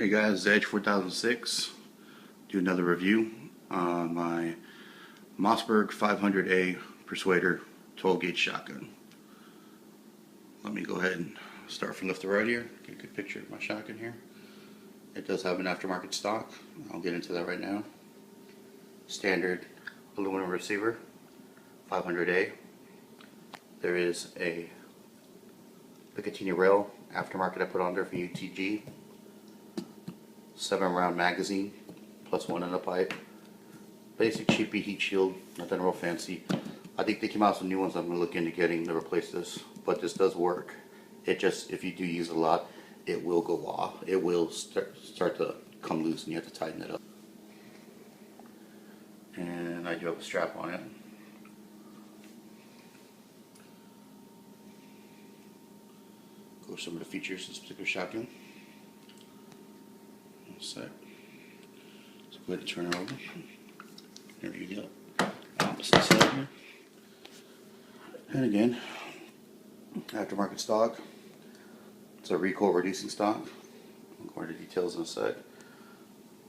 Hey guys, Edge 4006. Do another review on my Mossberg 500A Persuader 12 gauge shotgun. Let me go ahead and start from left to right here. Get a good picture of my shotgun here. It does have an aftermarket stock. I'll get into that right now. Standard aluminum receiver, 500A. There is a Picatinny rail aftermarket I put on there from UTG. 7-round magazine, plus one in a pipe. Basic cheapy heat shield, nothing real fancy. I think they came out with some new ones I'm going to look into getting to replace this, but this does work. It just, if you do use it a lot, it will go off. It will start to come loose and you have to tighten it up. And I do have a strap on it. Go over some of the features of this particular shotgun. Set. So go ahead and turn it over. There you go. Opposite side here. And again, aftermarket stock. It's a recoil reducing stock. I'll go into details in a sec.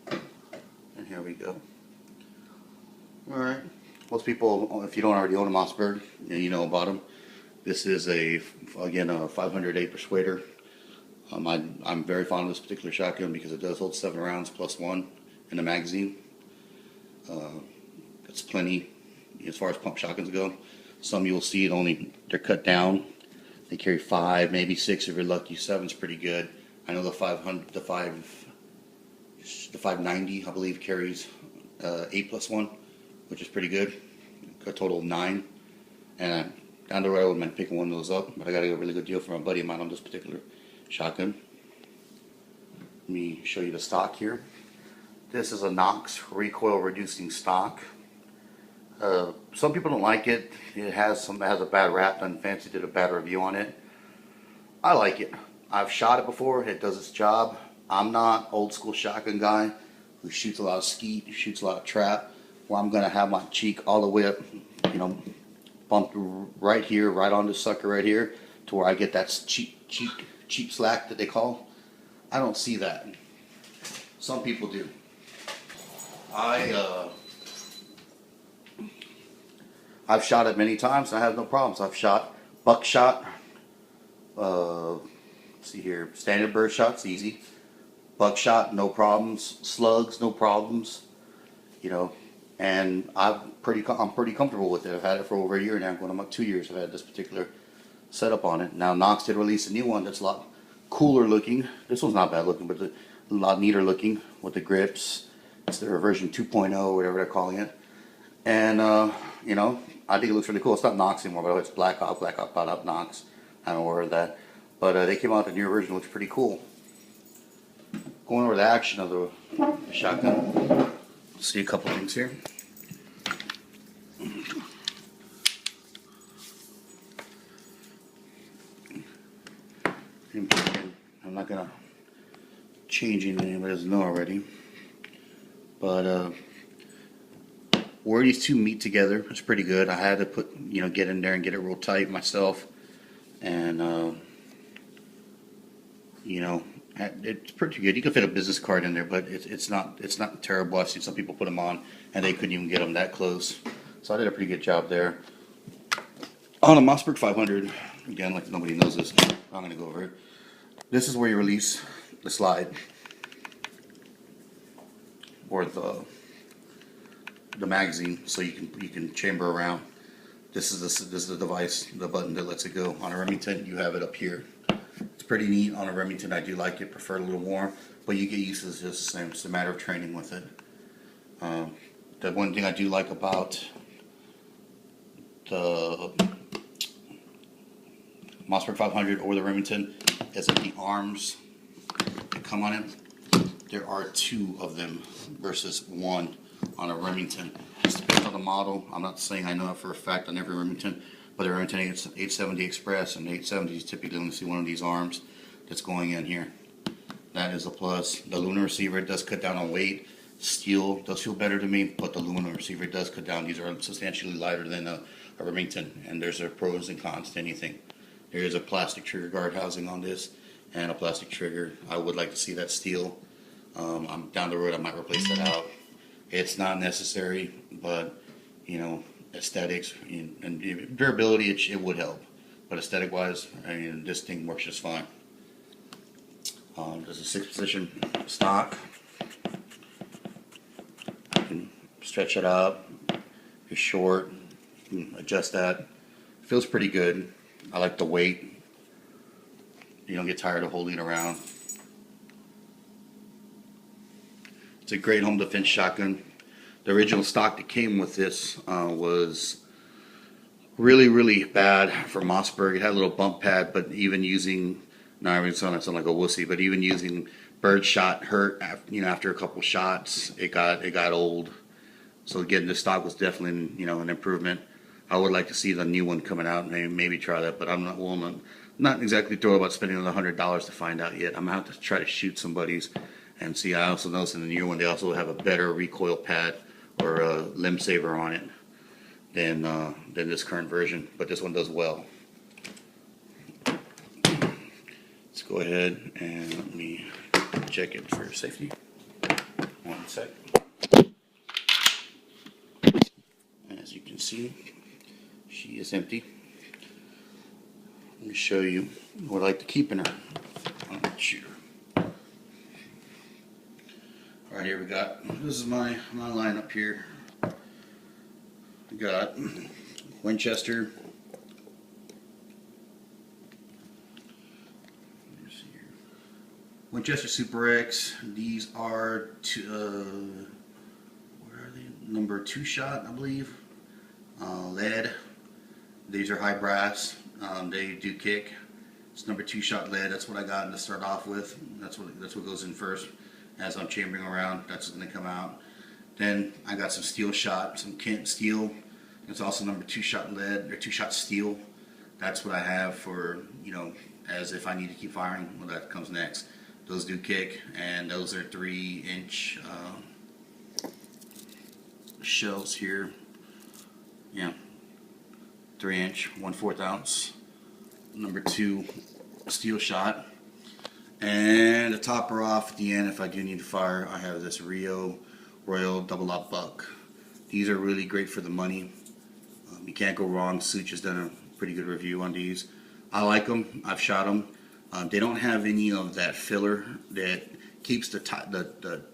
And here we go. Alright. Most people, if you don't already own a Mossberg, you know about them. This is again a 500A Persuader. I'm very fond of this particular shotgun because it does hold 7 rounds plus one in the magazine. That's plenty as far as pump shotguns go. Some you'll see they're cut down. They carry 5, maybe 6 if you're lucky. 7's pretty good. I know the 590 I believe carries 8 plus 1, which is pretty good. A total of 9. And down the road I wouldn't mind picking one of those up, but I got a really good deal from a buddy of mine on this particular shotgun. Let me show you the stock here. This is a Knox recoil reducing stock. Some people don't like it. It has a bad rap. Fancy did a bad review on it. I like it. I've shot it before. It does its job. I'm not old school shotgun guy who shoots a lot of skeet, shoots a lot of trap, where I'm gonna have my cheek all the way up, bumped right here, right on this sucker right here, to where I get that cheap slack that they call. I don't see that. Some people do. I've shot it many times and I have no problems. I've shot buckshot. See here, standard bird shots, easy. Buckshot, no problems. Slugs, no problems. And I'm pretty comfortable with it. I've had it for over a year now. Going on about 2 years. I've had this particular setup on it. Now Knox did release a new one that's a lot cooler looking. This one's not bad looking, but a lot neater looking with the grips. It's their version 2.0, whatever they're calling it. And I think it looks really cool. It's not Knox anymore, but it's Black Hawk bought up Knox. I'm aware of that. But they came out with the new version, looks pretty cool. Going over the action of the shotgun. See a couple things here. I'm not gonna change anything anybody doesn't know already, but where these two meet together, it's pretty good. I had to get in there and get it real tight myself, and it's pretty good. You can fit a business card in there, but it's not terrible. I've seen some people put them on and they couldn't even get them that close, so I did a pretty good job there. On a Mossberg 500, again, like nobody knows this, I'm going to go over it. This is where you release the slide, or the magazine, so you can chamber around. This is the device, the button that lets it go. On a Remington, you have it up here. It's pretty neat. On a Remington, I do like it. Prefer it a little more, but you get used to it just the same. It's a matter of training with it. The one thing I do like about the Mossberg 500 or the Remington is that the arms that come on it, there are 2 of them versus 1 on a Remington. It depends on the model. I'm not saying I know it for a fact on every Remington, but the Remington 870 Express and 870s typically only see one of these arms that's going in here. That is a plus. The aluminum receiver does cut down on weight. Steel does feel better to me, but the aluminum receiver does cut down. These are substantially lighter than a Remington, and there's pros and cons to anything. There is a plastic trigger guard housing on this, and a plastic trigger. I would like to see that steel. I'm down the road, I might replace that out. It's not necessary, but you know, aesthetics and durability, it would help. But aesthetic wise, I mean, this thing works just fine. There's a 6-position stock. I can stretch it up. If you're short, you can adjust that. Feels pretty good. I like the weight. You don't get tired of holding it around. It's a great home defense shotgun. The original stock that came with this was really bad for Mossberg. It had a little bump pad, but even using, not even sound like a wussy, but even using bird shot hurt. After a couple shots, it got old. So getting this stock was definitely an improvement. I would like to see the new one coming out and maybe try that, but I'm not exactly thrilled about spending another $100 to find out yet. I'm gonna have to try to shoot some buddies and see. I also noticed in the new one they also have a better recoil pad or a limb saver on it than this current version, but this one does well. Let's go ahead and let me check it for safety. 1 sec. As you can see, she is empty. Let me show you what I like to keep in her shooter. Alright, here we got, this is my line up here. We got Winchester. Winchester Super X. These are where are they? Number 2 shot, I believe. Lead. These are high brass. They do kick. It's number 2 shot lead. That's what I got to start off with. That's what goes in first. As I'm chambering around, that's what's going to come out. Then I got some steel shot, some Kent steel. It's also number 2 shot lead or 2 shot steel. That's what I have for, as if I need to keep firing. Well, that comes next. Those do kick, and those are 3-inch shells here. Yeah, 3-inch, 1/4 ounce. Number 2 steel shot. And to top her off at the end, if I do need to fire, I have this Rio Royal Double Aught Buck. These are really great for the money. You can't go wrong. Such has done a pretty good review on these. I like them. I've shot them. They don't have any of that filler that keeps the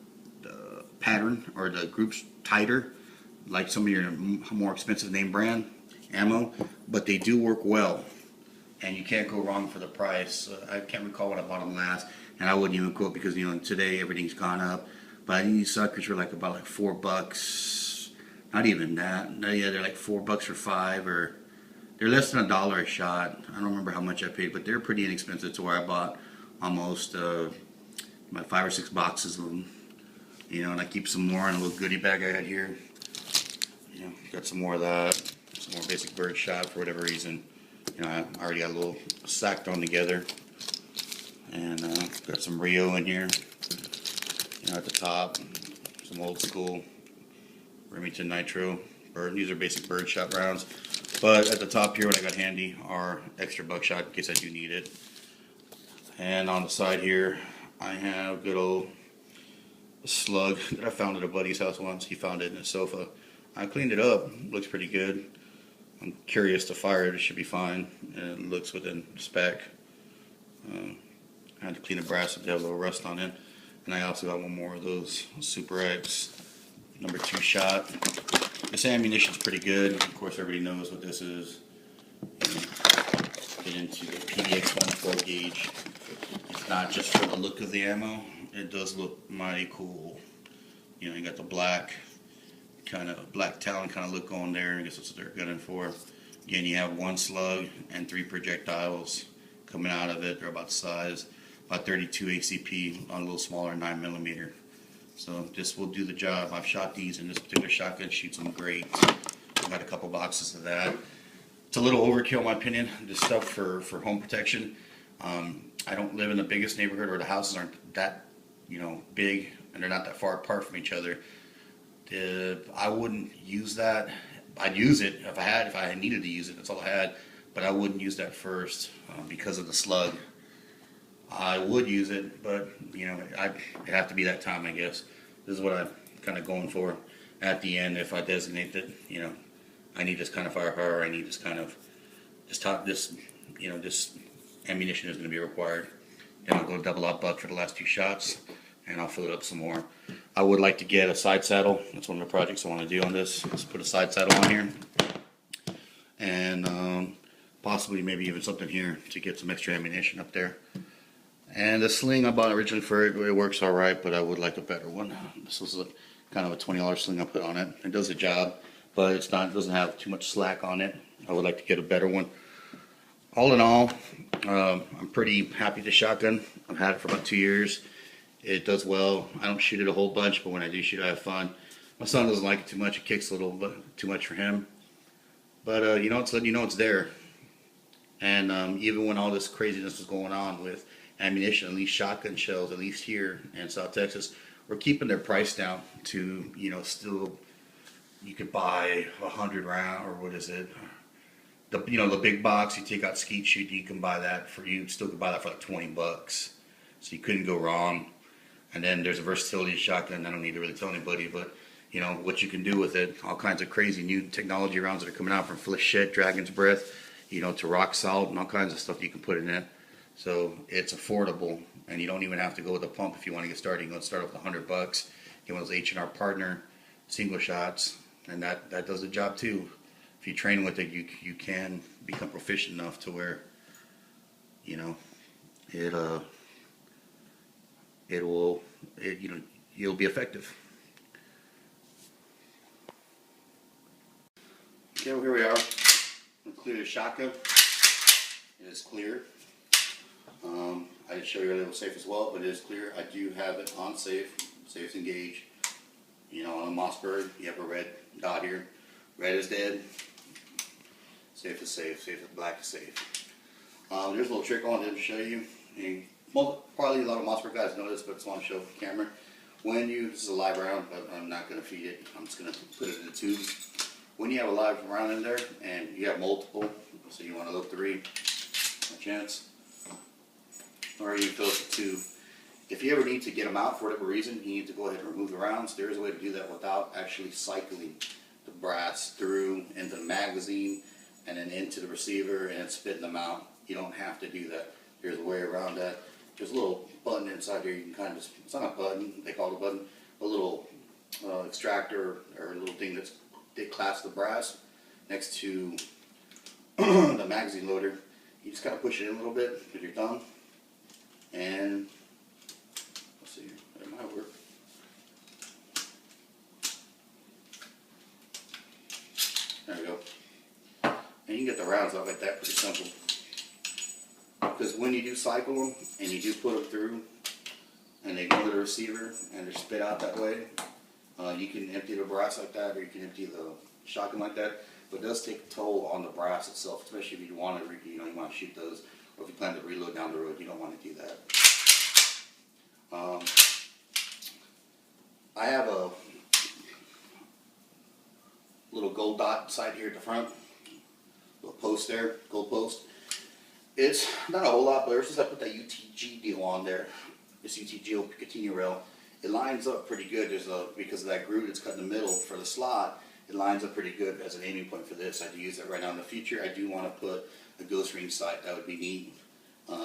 pattern or the groups tighter, like some of your more expensive name brand ammo, but they do work well. And you can't go wrong for the price. I can't recall what I bought them last, and I wouldn't even quote because today everything's gone up. But these suckers were about $4. Not even that. Yeah, they're like $4 for 5, or they're less than $1 a shot. I don't remember how much I paid, but they're pretty inexpensive to where I bought almost about 5 or 6 boxes of them. And I keep some more in a little goodie bag I had here. Got some more of that. Some more basic bird shot for whatever reason. I already got a little sack thrown together, and got some Rio in here. At the top, some old school Remington Nitro. These are basic bird shot rounds, but at the top here, what I got handy are extra buckshot in case I do need it. And on the side here, I have good old slug that I found at a buddy's house once. He found it in a sofa. I cleaned it up. Looks pretty good. I'm curious to fire it. It should be fine. It looks within spec. I had to clean the brass if they have a little rust on it. And I also got one more of those Super X, number 2 shot. This ammunition's pretty good. Of course, everybody knows what this is. Get into the PDX 1.4 gauge. It's not just for the look of the ammo. It does look mighty cool. You got the black talon kind of look on there. I guess that's what they're gunning for. Again, you have 1 slug and 3 projectiles coming out of it. They're about the size, about 32 ACP on a little smaller 9mm. So this will do the job. I've shot these, and this particular shotgun shoots them great. I got a couple boxes of that. It's a little overkill in my opinion. This stuff for home protection. I don't live in the biggest neighborhood, or the houses aren't that big, and they're not that far apart from each other. I wouldn't use that. I'd use it if I needed to use it. That's all I had. But I wouldn't use that first because of the slug. I would use it, but you know, it'd have to be that time, I guess. This is what I'm kind of going for at the end. If I designate that, you know, I need this kind of firepower, I need this kind of this, you know, this ammunition is going to be required. Then I'll go double up buck for the last 2 shots, and I'll fill it up some more. I would like to get a side saddle. That's one of the projects I want to do on this. Let's put a side saddle on here, and possibly maybe even something here to get some extra ammunition up there. And the sling I bought originally for it, it works all right, but I would like a better one. This was kind of a $20 sling I put on it. It does the job, but it doesn't have too much slack on it. I would like to get a better one. All in all, I'm pretty happy with the shotgun. I've had it for about 2 years. It does well. I don't shoot it a whole bunch, but when I do shoot, I have fun. My son doesn't like it too much. It kicks a little bit too much for him. But you know, it's there. And even when all this craziness was going on with ammunition, at least shotgun shells, at least here in South Texas, we're keeping their price down to, you know, still you could buy 100 round, or what is it? The big box, you take out skeet shoot, you can buy that for, you still could buy that for like $20. So you couldn't go wrong. And then there's a versatility shotgun. I don't need to really tell anybody, but you know what you can do with it. All kinds of crazy new technology rounds that are coming out, from Flechette, Dragon's Breath, you know, to rock salt, and all kinds of stuff you can put in it. So it's affordable, and you don't even have to go with a pump if you want to get started. You can start off with $100. Get one of those H&R Partner single shots, and that does the job too. If you train with it, you can become proficient enough to where, you know, you'll be effective. Okay, well, here we are. We'll clear the shotgun. It is clear. I did show you earlier it was safe as well, but it is clear. I do have it on safe. Safe's engaged. You know, on a Mossberg, you have a red dot here. Red is dead. Safe is safe. Safe is black is safe. There's a little trick on it to show you. And probably a lot of Mossberg guys know this, but I just want to show the camera. This is a live round, but I'm not going to feed it. I'm just going to put it in the tube. When you have a live round in there and you have multiple, so you want to load 3, a chance, or you fill up the tube. If you ever need to get them out for whatever reason, you need to go ahead and remove the rounds. There is a way to do that without actually cycling the brass through into the magazine and then into the receiver and then spitting them out. You don't have to do that. There's a way around that. There's a little button inside here. You can kind of just, it's not a button, they call it a button, a little extractor or a little thing they clasp the brass next to the magazine loader. You just kind of push it in a little bit with your thumb, and let's see, it might work. There we go. And you can get the rounds out like that pretty simple. Because when you do cycle them and you do put them through and they go to the receiver and they're spit out that way, you can empty the brass like that, or you can empty the shotgun like that. But it does take a toll on the brass itself, especially if you want to, you want to shoot those, or if you plan to reload down the road. You don't want to do that. I have a little gold dot sight here at the front, little post there, gold post. It's not a whole lot, but ever since I put that UTG deal on there, this UTG Picatinny rail, it lines up pretty good. Because of that groove that's cut in the middle for the slot, it lines up pretty good as an aiming point for this. I do use that right now. In the future, I do want to put a ghost ring sight. That would be neat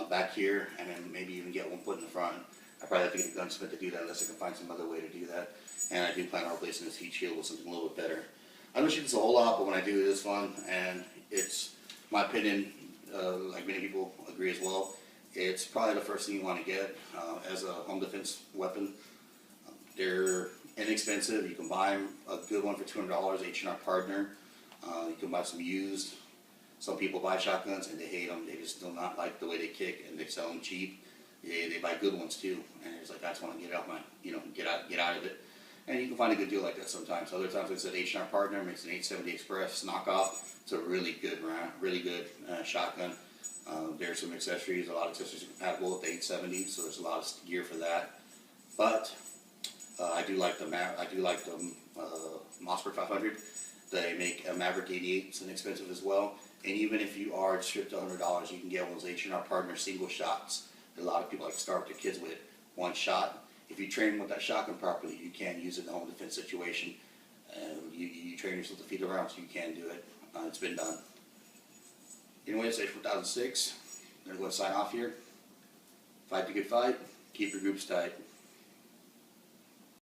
back here, and then maybe even get one put in the front. I probably have to get a gunsmith to do that unless I can find some other way to do that. And I do plan on replacing this heat shield with something a little bit better. I don't shoot this a whole lot, but when I do, it is fun, and it's, my opinion, like many people agree as well, it's probably the first thing you want to get as a home defense weapon. They're inexpensive. You can buy them, a good one for $200, H&R Partner. You can buy some used. Some people buy shotguns and they hate them. They just do not like the way they kick, and they sell them cheap. They buy good ones too, and it's like, I just want to get out get out of it. And you can find a good deal like that sometimes. Other times, like I said, H&R Partner makes an 870 Express knockoff. It's a really good round, really good shotgun. There's some accessories. A lot of accessories are compatible with the 870, so there's a lot of gear for that. But I do like the Mossberg 500. They make a Maverick 88. It's inexpensive as well. And even if you are stripped to $100, you can get one of those H&R Partner single shots A lot of people like to start with their kids with one shot. If you train them with that shotgun properly, you can use it in a home defense situation. You train yourself to feed around, so you can do it. It's been done. Anyways, it's 2006. I'm going to go sign off here. Fight the good fight. Keep your groups tight.